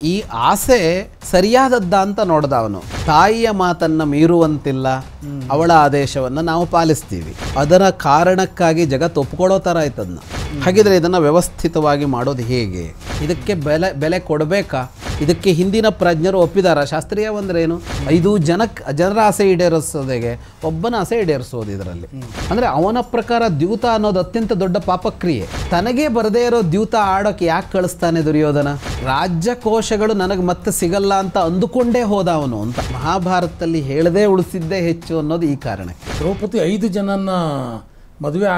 ಈ ಆಸೆ ಸರಿಯಾದದ್ದ ಅಂತ ನೋಡ್ದ ಅವನು. ತಾಯಿಯ ಮಾತನ್ನ ಮೀರುವಂತಿಲ್ಲ, ಅವಳ ಆದೇಶವನ್ನು ನಾವು ಪಾಲಿಸ್ತೀವಿ. ಅದರ ಕಾರಣಕ್ಕಾಗಿ ಜಗತ್ತು ಒಪ್ಕೊಳ್ಳೋ ಥರ ಆಯ್ತದನ್ನ. ಹಾಗಿದ್ರೆ ಇದನ್ನು ವ್ಯವಸ್ಥಿತವಾಗಿ ಮಾಡೋದು ಹೇಗೆ? ಇದಕ್ಕೆ ಬೆಲೆ ಕೊಡಬೇಕಾ? ಇದಕ್ಕೆ ಹಿಂದಿನ ಪ್ರಜ್ಞರು ಒಪ್ಪಿದಾರ? ಶಾಸ್ತ್ರೀಯ ಅಂದ್ರೆ ಏನು? 5 ಜನರ ಆಸೆ ಈಡೇರಿಸೋದೆಗೆ ಒಬ್ಬನ ಆಸೆ ಈಡೇರಿಸೋದು. ಇದರಲ್ಲಿ ಅಂದರೆ ಅವನ ಪ್ರಕಾರ ದ್ಯೂತ ಅನ್ನೋದು ಅತ್ಯಂತ ದೊಡ್ಡ ಪಾಪಕ್ರಿಯೆ. ತನಗೇ ಬರದೇ ಇರೋ ದ್ಯೂತ ಆಡೋಕೆ ಯಾಕೆ ಕಳಿಸ್ತಾನೆ ದುರ್ಯೋಧನ? ರಾಜ್ಯಕೋಶಗಳು ನನಗೆ ಮತ್ತೆ ಸಿಗಲ್ಲ ಅಂತ ಅಂದುಕೊಂಡೇ ಹೋದ ಅವನು ಅಂತ ಮಹಾಭಾರತದಲ್ಲಿ ಹೇಳದೇ ಉಳಿಸಿದ್ದೇ ಹೆಚ್ಚು ಅನ್ನೋದು ಈ ಕಾರಣಕ್ಕೆ. ದ್ರೌಪದಿ 5 ಜನನ್ನ ಮದುವೆ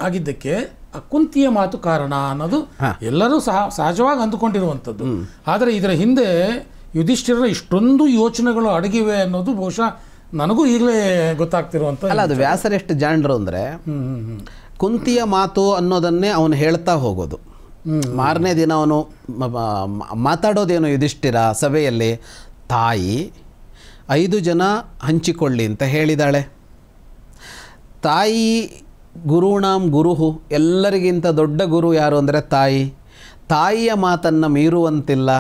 ಆಗಿದ್ದಕ್ಕೆ ಕುಂತಿಯ ಮಾತು ಕಾರಣ ಅನ್ನೋದು ಎಲ್ಲರೂ ಸಹಜವಾಗಿ ಅಂದುಕೊಂಡಿರುವಂಥದ್ದು. ಆದರೆ ಇದರ ಹಿಂದೆ ಯುಧಿಷ್ಠಿರರ ಇಷ್ಟೊಂದು ಯೋಚನೆಗಳು ಅಡಗಿವೆ ಅನ್ನೋದು ಬಹುಶಃ ನನಗೂ ಈಗಲೇ ಗೊತ್ತಾಗ್ತಿರುವಂಥ. ಅಲ್ಲ, ಅದು ವ್ಯಾಸರೆಷ್ಟು ಜಾಣರು ಅಂದರೆ ಕುಂತಿಯ ಮಾತು ಅನ್ನೋದನ್ನೇ ಅವನು ಹೇಳ್ತಾ ಹೋಗೋದು. ಮಾರನೇ ದಿನ ಅವನು ಮಾತಾಡೋದೇನು ಯುಧಿಷ್ಠಿರ ಸಭೆಯಲ್ಲಿ, ತಾಯಿ 5 ಜನ ಹಂಚಿಕೊಳ್ಳಿ ಅಂತ ಹೇಳಿದಾಳೆ. ತಾಯಿ ಗುರುಣಾಂ ಗುರುಹು, ಎಲ್ಲರಿಗಿಂತ ದೊಡ್ಡ ಗುರು ಯಾರು ಅಂದರೆ ತಾಯಿ. ತಾಯಿಯ ಮಾತನ್ನು ಮೀರುವಂತಿಲ್ಲ,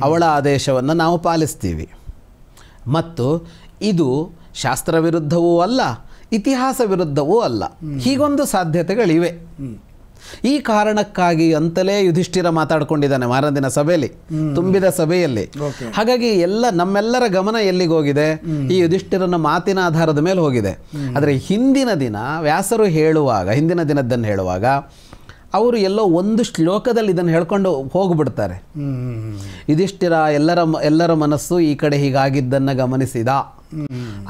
ಅವಳ ಆದೇಶವನ್ನು ನಾವು ಪಾಲಿಸ್ತೀವಿ. ಮತ್ತು ಇದು ಶಾಸ್ತ್ರ ವಿರುದ್ಧವೂ ಅಲ್ಲ, ಇತಿಹಾಸ ವಿರುದ್ಧವೂ ಅಲ್ಲ. ಹೀಗೊಂದು ಸಾಧ್ಯತೆಗಳಿವೆ. ಈ ಕಾರಣಕ್ಕಾಗಿ ಅಂತಲೇ ಯುಧಿಷ್ಠಿರ ಮಾತಾಡ್ಕೊಂಡಿದ್ದಾನೆ ಮಾರದಿನ ಸಭೆಯಲ್ಲಿ, ತುಂಬಿದ ಸಭೆಯಲ್ಲಿ. ಹಾಗಾಗಿ ನಮ್ಮೆಲ್ಲರ ಗಮನ ಎಲ್ಲಿಗೆ ಹೋಗಿದೆ? ಈ ಯುಧಿಷ್ಠಿರನ ಮಾತಿನ ಆಧಾರದ ಮೇಲೆ ಹೋಗಿದೆ. ಆದರೆ ಹಿಂದಿನ ದಿನ ವ್ಯಾಸರು ಹೇಳುವಾಗ, ಹಿಂದಿನ ದಿನದ್ದನ್ನು ಹೇಳುವಾಗ ಅವರು ಎಲ್ಲೋ ಒಂದು ಶ್ಲೋಕದಲ್ಲಿ ಇದನ್ನು ಹೇಳ್ಕೊಂಡು ಹೋಗ್ಬಿಡ್ತಾರೆ. ಯುಧಿಷ್ಠಿರ ಎಲ್ಲರ ಮನಸ್ಸು ಈ ಕಡೆ ಹೀಗಾಗಿದ್ದನ್ನು ಗಮನಿಸಿದ.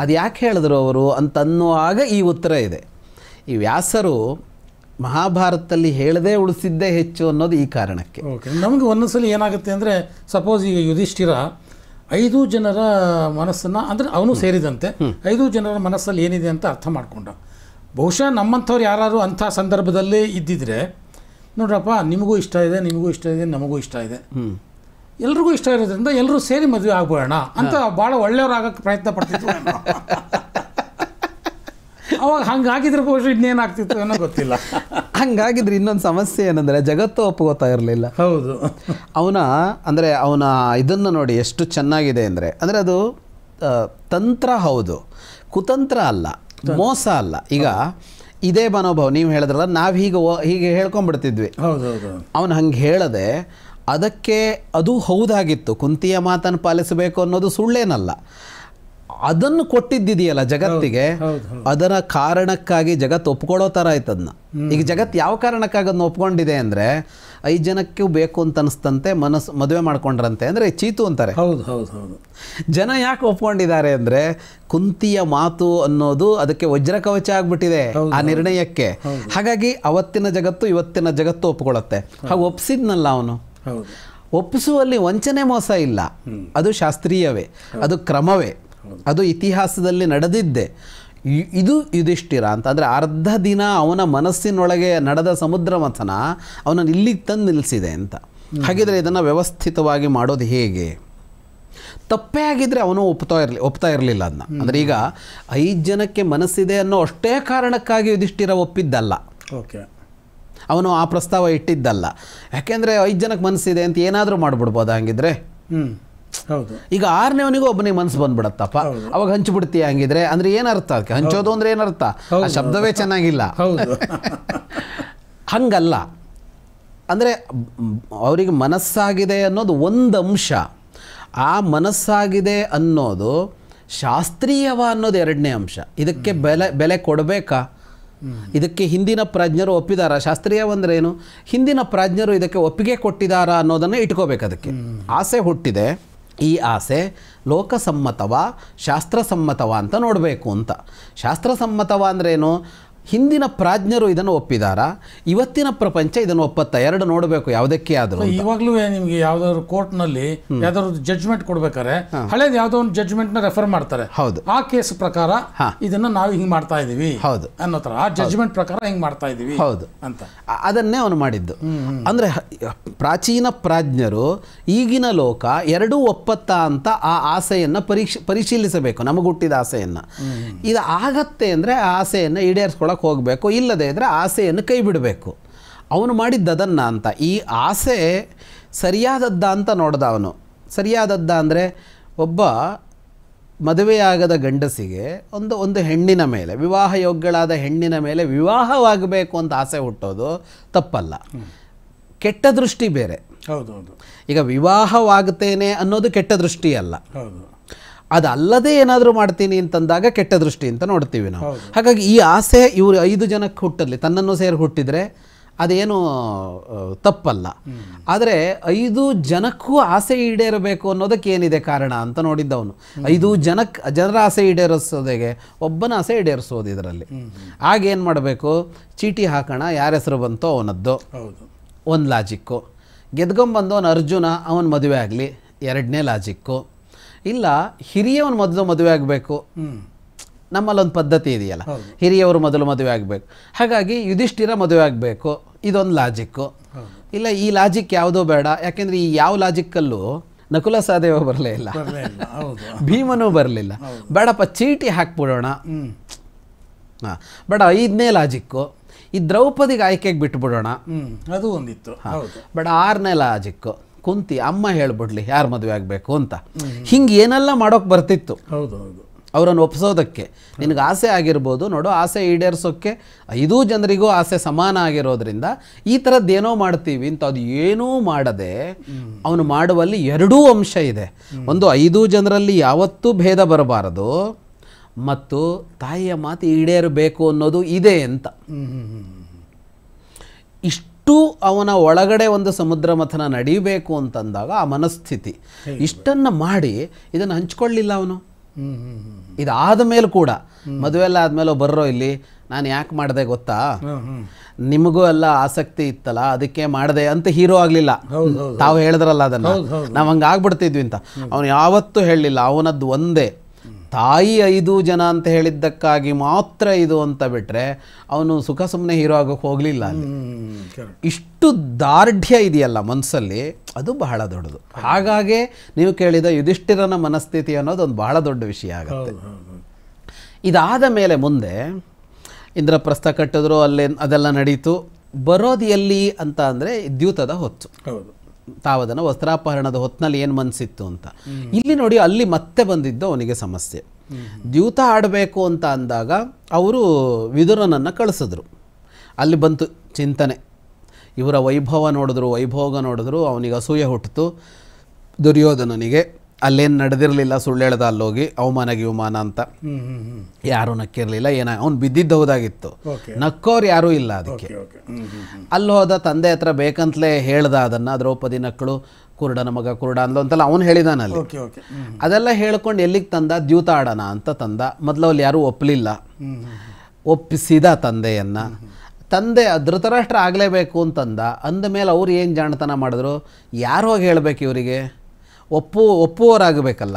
ಅದು ಯಾಕೆ ಹೇಳಿದ್ರು ಅವರು ಅಂತನ್ನುವಾಗ ಈ ಉತ್ತರ ಇದೆ. ಈ ವ್ಯಾಸರು ಮಹಾಭಾರತದಲ್ಲಿ ಹೇಳದೇ ಉಳಿಸಿದ್ದೇ ಹೆಚ್ಚು ಅನ್ನೋದು ಈ ಕಾರಣಕ್ಕೆ. ನಮಗೆ ಒಂದೊಂದ್ಸಲ ಏನಾಗುತ್ತೆ ಅಂದರೆ, ಸಪೋಸ್ ಈಗ ಯುಧಿಷ್ಠಿರ 5 ಜನರ ಮನಸ್ಸನ್ನು, ಅಂದರೆ ಅವನು ಸೇರಿದಂತೆ 5 ಜನರ ಮನಸ್ಸಲ್ಲಿ ಏನಿದೆ ಅಂತ ಅರ್ಥ ಮಾಡಿಕೊಂಡ. ಬಹುಶಃ ನಮ್ಮಂಥವ್ರು ಯಾರು ಅಂಥ ಸಂದರ್ಭದಲ್ಲೇ ಇದ್ದಿದ್ರೆ, ನೋಡ್ರಪ್ಪ ನಿಮಗೂ ಇಷ್ಟ ಇದೆ, ನಿಮಗೂ ಇಷ್ಟ ಇದೆ, ನಮಗೂ ಇಷ್ಟ ಇದೆ, ಎಲ್ರಿಗೂ ಇಷ್ಟ ಇರೋದ್ರಿಂದ ಎಲ್ಲರೂ ಸೇರಿ ಮದುವೆ ಆಗ್ಬೋಣ ಅಂತ ಭಾಳ ಒಳ್ಳೆಯವ್ರಾಗಕ್ಕೆ ಪ್ರಯತ್ನ ಪಡ್ತಿದ್ರು. ಅವಾಗ ಹಂಗಾಗಿದ್ರೆ ಬಹುಶಃ ಇನ್ನೇನಾಗ್ತಿತ್ತು ಅನ್ನೋ ಗೊತ್ತಿಲ್ಲ. ಹಂಗಾಗಿದ್ರೆ ಇನ್ನೊಂದು ಸಮಸ್ಯೆ ಏನಂದರೆ, ಜಗತ್ತು ಒಪ್ಕೋತಾ ಇರಲಿಲ್ಲ. ಹೌದು, ಅವನ ಇದನ್ನು ನೋಡಿ ಎಷ್ಟು ಚೆನ್ನಾಗಿದೆ ಅಂದರೆ ಅದು ತಂತ್ರ ಹೌದು, ಕುತಂತ್ರ ಅಲ್ಲ, ಮೋಸ ಅಲ್ಲ. ಈಗ ಇದೇ ಮನೋಭಾವ ನೀವು ಹೇಳಿದ್ರಲ್ಲ, ನಾವು ಹೀಗೆ ಹೇಳ್ಕೊಂಡ್ಬಿಡ್ತಿದ್ವಿ. ಅವನು ಹಂಗೆ ಹೇಳದೆ ಅದಕ್ಕೆ ಅದು ಹೌದಾಗಿತ್ತು, ಕುಂತಿಯ ಮಾತನ್ನು ಪಾಲಿಸಬೇಕು ಅನ್ನೋದು ಸುಳ್ಳೇನಲ್ಲ. ಅದನ್ನು ಕೊಟ್ಟಿದ್ದಿದೆಯಲ್ಲ ಜಗತ್ತಿಗೆ, ಅದರ ಕಾರಣಕ್ಕಾಗಿ ಜಗತ್ತು ಒಪ್ಕೊಳ್ಳೋ ಥರ ಆಯ್ತದನ್ನ. ಈಗ ಜಗತ್ತು ಯಾವ ಕಾರಣಕ್ಕಾಗಿ ಅದನ್ನ ಒಪ್ಕೊಂಡಿದೆ ಅಂದರೆ, 5 ಜನಕ್ಕೂ ಬೇಕು ಅಂತ ಅನಿಸ್ತಂತೆ ಮದುವೆ ಮಾಡ್ಕೊಂಡ್ರಂತೆ, ಅಂದರೆ ಚೀತು ಅಂತಾರೆ. ಜನ ಯಾಕೆ ಒಪ್ಕೊಂಡಿದ್ದಾರೆ ಅಂದರೆ, ಕುಂತಿಯ ಮಾತು ಅನ್ನೋದು ಅದಕ್ಕೆ ವಜ್ರ ಕವಚ ಆಗ್ಬಿಟ್ಟಿದೆ ಆ ನಿರ್ಣಯಕ್ಕೆ. ಹಾಗಾಗಿ ಅವತ್ತಿನ ಜಗತ್ತು ಇವತ್ತಿನ ಜಗತ್ತು ಒಪ್ಕೊಳ್ಳುತ್ತೆ. ಹಾಗೆ ಒಪ್ಸಿದ್ನಲ್ಲ ಅವನು. ಒಪ್ಪಿಸುವಲ್ಲಿ ವಂಚನೆ ಮೋಸ ಇಲ್ಲ, ಅದು ಶಾಸ್ತ್ರೀಯವೇ, ಅದು ಕ್ರಮವೇ, ಅದು ಇತಿಹಾಸದಲ್ಲಿ ನಡೆದಿದ್ದೆ. ಇದು ಯುಧಿಷ್ಠಿರ ಅಂತ ಅಂದರೆ ಅರ್ಧ ದಿನ ಅವನ ಮನಸ್ಸಿನೊಳಗೆ ನಡೆದ ಸಮುದ್ರ ಮಥನ ಅವನನ್ನು ಇಲ್ಲಿಗೆ ತಂದು ನಿಲ್ಲಿಸಿದೆ ಅಂತ. ಹಾಗಿದ್ರೆ ಇದನ್ನು ವ್ಯವಸ್ಥಿತವಾಗಿ ಮಾಡೋದು ಹೇಗೆ? ತಪ್ಪೇ ಆಗಿದ್ರೆ ಅವನು ಒಪ್ತಾ ಇರಲಿಲ್ಲ ಅದನ್ನ. ಅಂದರೆ ಈಗ 5 ಜನಕ್ಕೆ ಮನಸ್ಸಿದೆ ಅನ್ನೋ ಅಷ್ಟೇ ಕಾರಣಕ್ಕಾಗಿ ಯುಧಿಷ್ಠಿರ ಒಪ್ಪಿದ್ದಲ್ಲ, ಅವನು ಆ ಪ್ರಸ್ತಾವ ಇಟ್ಟಿದ್ದಲ್ಲ. ಯಾಕೆಂದರೆ 5 ಜನಕ್ಕೆ ಮನಸ್ಸಿದೆ ಅಂತ ಏನಾದರೂ ಮಾಡಿಬಿಡ್ಬೋದ ಹಂಗಿದ್ರೆ? ಈಗ 6ನೇವನಿಗೂ ಒಬ್ಬನಿಗೆ ಮನಸ್ಸು ಬಂದ್ಬಿಡತ್ತಪ್ಪ, ಅವಾಗ ಹಂಚಿಬಿಡ್ತೀಯ ಹಂಗಿದ್ರೆ. ಅಂದ್ರೆ ಏನರ್ಥ ಅದಕ್ಕೆ? ಹಂಚೋದು ಅಂದ್ರೆ ಏನರ್ಥ? ಆ ಶಬ್ದವೇ ಚೆನ್ನಾಗಿಲ್ಲ. ಹಂಗಲ್ಲ. ಅಂದರೆ ಅವರಿಗೆ ಮನಸ್ಸಾಗಿದೆ ಅನ್ನೋದು ಒಂದು ಅಂಶ, ಆ ಮನಸ್ಸಾಗಿದೆ ಅನ್ನೋದು ಶಾಸ್ತ್ರೀಯವ ಅನ್ನೋದು 2ನೇ ಅಂಶ. ಇದಕ್ಕೆ ಬೆಲೆ ಕೊಡಬೇಕಾ? ಇದಕ್ಕೆ ಹಿಂದಿನ ಪ್ರಜ್ಞರು ಒಪ್ಪಿದಾರ? ಶಾಸ್ತ್ರೀಯವಂದ್ರೆ ಏನು? ಹಿಂದಿನ ಪ್ರಜ್ಞರು ಇದಕ್ಕೆ ಒಪ್ಪಿಗೆ ಕೊಟ್ಟಿದ್ದಾರಾ ಅನ್ನೋದನ್ನು ಇಟ್ಕೋಬೇಕು. ಅದಕ್ಕೆ ಆಸೆ ಹುಟ್ಟಿದೆ, ಈ ಆಸೆ ಲೋಕಸಮ್ಮತವ ಶಾಸ್ತ್ರಸಮ್ಮತವ ಅಂತ ನೋಡಬೇಕು ಅಂತ. ಶಾಸ್ತ್ರಸಮ್ಮತವ ಅಂದ್ರೇನು? ಹಿಂದಿನ ಪ್ರಾಜ್ಞರು ಇದನ್ನು ಒಪ್ಪಿದಾರ, ಇವತ್ತಿನ ಪ್ರಪಂಚ ಇದನ್ನು ಒಪ್ಪತ್ತ, 2 ನೋಡಬೇಕು ಯಾವುದಕ್ಕೆ ಆದರೂ. ಇವಾಗಲೂ ನಿಮಗೆ ಯಾವ್ದಾದ್ರು ಕೋರ್ಟ್ನಲ್ಲಿ ಯಾವ್ದಾದ್ರು ಜಡ್ಜ್ಮೆಂಟ್ ಕೊಡ್ಬೇಕಾದ್ರೆ ಹಳೇದು ಯಾವುದೋ ಒಂದು ಜಡ್ಜ್ಮೆಂಟ್ನ ರೆಫರ್ ಮಾಡ್ತಾರೆ. ಹೌದು, ಆ ಕೇಸ್ ಪ್ರಕಾರ ಇದನ್ನ ನಾವು ಹಿಂಗೆ ಮಾಡ್ತಾ ಇದೀವಿ, ಹೌದು ಅನ್ನೋ ಥರ, ಆ ಜಡ್ಜ್ಮೆಂಟ್ ಪ್ರಕಾರ ಹಿಂಗೆ ಮಾಡ್ತಾ ಇದೀವಿ, ಹೌದು ಅಂತ ಅದನ್ನೇ ಅವನು ಮಾಡಿದ್ದು. ಅಂದರೆ ಪ್ರಾಚೀನ ಪ್ರಾಜ್ಞರು ಈಗಿನ ಲೋಕ 2 ಒಪ್ಪತ್ತ ಅಂತ ಆ ಆಸೆಯನ್ನು ಪರಿಶೀಲಿಸಬೇಕು, ನಮಗುಟ್ಟಿದ ಆಸೆಯನ್ನು. ಇದು ಆಗತ್ತೆ ಅಂದರೆ ಆ ಆಸೆಯನ್ನು ಈಡೇರಿಸ್ಕೊಳ್ಳೋಕೆ ಹೋಗಬೇಕು, ಇಲ್ಲದೇ ಇದ್ದರೆ ಆಸೆಯನ್ನು ಕೈ ಬಿಡಬೇಕು. ಅವನು ಮಾಡಿದ್ದದನ್ನು ಅಂತ. ಈ ಆಸೆ ಸರಿಯಾದದ್ದ ಅಂತ ನೋಡ್ದ ಅವನು. ಸರಿಯಾದದ್ದ ಅಂದರೆ ಒಬ್ಬ ಮದುವೆಯಾಗದ ಗಂಡಸಿಗೆ ಒಂದು ಹೆಣ್ಣಿನ ಮೇಲೆ, ವಿವಾಹ ಯೋಗ್ಯಳಾದ ಹೆಣ್ಣಿನ ಮೇಲೆ ವಿವಾಹವಾಗಬೇಕು ಅಂತ ಆಸೆ ಹುಟ್ಟೋದು ತಪ್ಪಲ್ಲ. ಕೆಟ್ಟ ದೃಷ್ಟಿ ಬೇರೆ. ಹೌದೌದು. ಈಗ ವಿವಾಹವಾಗ್ತೇನೆ ಅನ್ನೋದು ಕೆಟ್ಟ ದೃಷ್ಟಿ ಅಲ್ಲ. ಹೌದು. ಅದಲ್ಲದೆ ಏನಾದರೂ ಮಾಡ್ತೀನಿ ಅಂತಂದಾಗ ಕೆಟ್ಟ ದೃಷ್ಟಿ ಅಂತ ನೋಡ್ತೀವಿ ನಾವು. ಹಾಗಾಗಿ ಈ ಆಸೆ ಇವರು 5 ಜನಕ್ಕೆ ಹುಟ್ಟಲಿ, ತನ್ನನ್ನು ಸೇರಿ ಹುಟ್ಟಿದರೆ ಅದೇನು ತಪ್ಪಲ್ಲ. ಆದರೆ 5 ಜನಕ್ಕೂ ಆಸೆ ಈಡೇರಬೇಕು ಅನ್ನೋದಕ್ಕೆ ಏನಿದೆ ಕಾರಣ ಅಂತ ನೋಡಿದ್ದವನು. 5 ಜನರ ಆಸೆ ಈಡೇರಿಸೋದೆಗೆ ಒಬ್ಬನ ಆಸೆ ಈಡೇರಿಸೋದು ಇದರಲ್ಲಿ. ಆಗೇನು ಮಾಡಬೇಕು, ಚೀಟಿ ಹಾಕೋಣ, ಯಾರ ಹೆಸರು ಬಂತೋ ಅವನದ್ದು, ಒಂದು ಲಾಜಿಕ್ಕು. ಗೆದ್ಕೊಂಬಂದವನು ಅರ್ಜುನ, ಅವನ ಮದುವೆ ಆಗಲಿ, 2ನೇ ಲಾಜಿಕ್ಕು. ಇಲ್ಲ, ಹಿರಿಯವನು ಮೊದಲು ಮದುವೆ ಆಗಬೇಕು, ನಮ್ಮಲ್ಲೊಂದು ಪದ್ಧತಿ ಇದೆಯಲ್ಲ, ಹಿರಿಯವರು ಮೊದಲು ಮದುವೆ ಆಗಬೇಕು. ಹಾಗಾಗಿ ಯುಧಿಷ್ಠಿರ ಮದುವೆ ಆಗಬೇಕು, ಇದೊಂದು ಲಾಜಿಕ್ಕು. ಇಲ್ಲ, ಈ ಲಾಜಿಕ್ ಯಾವುದೋ ಬೇಡ, ಯಾಕೆಂದರೆ ಈ ಯಾವ ಲಾಜಿಕ್ಕಲ್ಲೂ ನಕುಲ ಸಹದೇವ ಬರಲೇ ಇಲ್ಲ, ಭೀಮನೂ ಬರಲಿಲ್ಲ. ಬೇಡಪ್ಪ, ಚೀಟಿ ಹಾಕ್ಬಿಡೋಣ. ಹಾಂ, ಬೇಡ, 5ನೇ ಲಾಜಿಕ್ಕು, ಈ ದ್ರೌಪದಿಗೆ ಆಯ್ಕೆಗೆ ಬಿಟ್ಬಿಡೋಣ, ಅದು ಒಂದಿತ್ತು. ಬೇಡ, 6ನೇ ಲಾಜಿಕ್ಕು, ಕುಂತಿ ಅಮ್ಮ ಹೇಳ್ಬಿಡ್ಲಿ ಯಾರು ಮದುವೆ ಆಗಬೇಕು ಅಂತ. ಹಿಂಗೆ ಏನೆಲ್ಲ ಮಾಡೋಕ್ಕೆ ಬರ್ತಿತ್ತು ಅವರನ್ನು ಒಪ್ಪಿಸೋದಕ್ಕೆ. ನಿನಗೆ ಆಸೆ ಆಗಿರ್ಬೋದು ನೋಡು, ಆಸೆ ಈಡೇರಿಸೋಕ್ಕೆ 5 ಜನರಿಗೂ ಆಸೆ ಸಮಾನ ಆಗಿರೋದ್ರಿಂದ ಈ ಥರದ್ದು ಏನೋ ಮಾಡ್ತೀವಿ ಅಂತ. ಅದು ಏನೂ ಮಾಡದೆ ಅವನು ಮಾಡುವಲ್ಲಿ 2 ಅಂಶ ಇದೆ. ಒಂದು, 5 ಜನರಲ್ಲಿ ಯಾವತ್ತೂ ಭೇದ ಬರಬಾರದು, ಮತ್ತು ತಾಯಿಯ ಮಾತು ಈಡೇರಬೇಕು ಅನ್ನೋದು ಇದೆ ಅಂತ. ಇಷ್ಟು ಅವನ ಒಳಗಡೆ ಒಂದು ಸಮುದ್ರ ಮಥನ ನಡೀಬೇಕು ಅಂತಂದಾಗ ಆ ಮನಸ್ಥಿತಿ ಇಷ್ಟನ್ನು ಮಾಡಿ ಇದನ್ನು ಹಂಚ್ಕೊಳ್ಳಿಲ್ಲ ಅವನು. ಇದಾದ ಮೇಲೆ ಕೂಡ, ಮದುವೆ ಎಲ್ಲ ಆದಮೇಲೆ ಬರ್ರೋ ಇಲ್ಲಿ, ನಾನು ಯಾಕೆ ಮಾಡಿದೆ ಗೊತ್ತಾ, ನಿಮಗೂ ಎಲ್ಲ ಆಸಕ್ತಿ ಇತ್ತಲ್ಲ ಅದಕ್ಕೆ ಮಾಡಿದೆ ಅಂತ ಹೀರೋ ಆಗಲಿಲ್ಲ. ತಾವು ಹೇಳಿದ್ರಲ್ಲ ಅದನ್ನು, ನಾವು ಹಂಗೆ ಆಗ್ಬಿಡ್ತಿದ್ವಿ ಅಂತ. ಅವನು ಯಾವತ್ತೂ ಹೇಳಲಿಲ್ಲ. ಅವನದ್ದು ಒಂದೇ, ತಾಯಿ 5 ಜನ ಅಂತ ಹೇಳಿದ್ದಕ್ಕಾಗಿ ಮಾತ್ರ ಇದು ಅಂತ ಬಿಟ್ಟರೆ ಅವನು ಸುಖ ಸುಮ್ಮನೆ ಹೀರೋ ಆಗೋಕ್ಕೆ ಹೋಗಲಿಲ್ಲ. ಇಷ್ಟು ದಾರ್ಢ್ಯ ಇದೆಯಲ್ಲ ಮನಸ್ಸಲ್ಲಿ, ಅದು ಬಹಳ ದೊಡ್ಡದು. ಹಾಗಾಗಿ ನೀವು ಕೇಳಿದ ಯುಧಿಷ್ಠಿರನ ಮನಸ್ಥಿತಿ ಅನ್ನೋದು ಒಂದು ಬಹಳ ದೊಡ್ಡ ವಿಷಯ ಆಗುತ್ತೆ. ಇದಾದ ಮೇಲೆ ಮುಂದೆ ಇಂದ್ರಪ್ರಸ್ಥ ಕಟ್ಟಿದ್ರು, ಅಲ್ಲೇ ಅದೆಲ್ಲ ನಡೀತು. ಬರೋದು ಎಲ್ಲಿ ಅಂತ ಅಂದರೆ ದ್ಯೂತದ ಹೊತ್ತು. ತಾವದನ್ನು ವಸ್ತ್ರಾಪಹರಣದ ಹೊತ್ತಿನಲ್ಲಿ ಏನು ಮನಸ್ಸಿತ್ತು ಅಂತ. ಇಲ್ಲಿ ನೋಡಿ, ಅಲ್ಲಿ ಮತ್ತೆ ಬಂದಿದ್ದು ಅವನಿಗೆ ಸಮಸ್ಯೆ. ದ್ಯೂತ ಆಡಬೇಕು ಅಂತ ಅಂದಾಗ ಅವರು ವಿದುರನನ್ನು ಕಳಿಸಿದ್ರು. ಅಲ್ಲಿ ಬಂತು ಚಿಂತನೆ, ಇವರ ವೈಭವ ನೋಡಿದ್ರು, ವೈಭೋಗ ನೋಡಿದ್ರು, ಅವನಿಗೆ ಅಸೂಯೆ ಹುಟ್ಟಿತು. ದುರ್ಯೋಧನನಿಗೆ ಅಲ್ಲೇನು ನಡೆದಿರಲಿಲ್ಲ, ಸುಳ್ಳು ಹೇಳ್ದ ಅಲ್ಲೋಗಿ ಅವಮಾನ ಗಿವಮಾನ ಅಂತ ಯಾರೂ ನಕ್ಕಿರಲಿಲ್ಲ. ಅವನು ಬಿದ್ದಿದ್ದು ಹೌದಾಗಿತ್ತು, ನಕ್ಕೋರು ಯಾರೂ ಇಲ್ಲ ಅದಕ್ಕೆ. ಅಲ್ಲಿ ಹೋದ, ತಂದೆ ಹತ್ರ ಬೇಕಂತಲೇ ಹೇಳ್ದ ಅದನ್ನು. ದ್ರೌಪದಿ ನಕ್ಕಳು, ಕುರುಡನ ಮಗ ಕುರುಡ ಅಂದ್ಲು ಅಂತೆಲ್ಲ ಅವನು ಹೇಳಿದಾನಲ್ಲಿ. ಅದೆಲ್ಲ ಹೇಳ್ಕೊಂಡು ಎಲ್ಲಿಗೆ ತಂದ, ದ್ಯೂತ ಆಡೋಣ ಅಂತ ತಂದ. ಮೊದಲು ಅಲ್ಲಿ ಯಾರೂ ಒಪ್ಪಲಿಲ್ಲ, ಒಪ್ಪಿಸಿದ ತಂದೆಯನ್ನು. ತಂದೆ ಧೃತರಾಷ್ಟ್ರ ಆಗಲೇಬೇಕು ಅಂತಂದ. ಅಂದಮೇಲೆ ಅವ್ರು ಏನು ಜಾಣತನ ಮಾಡಿದ್ರು, ಯಾರು ಹೋಗಿ ಹೇಳಬೇಕು ಇವರಿಗೆ, ಒಪ್ಪುವವರಾಗಬೇಕಲ್ಲ.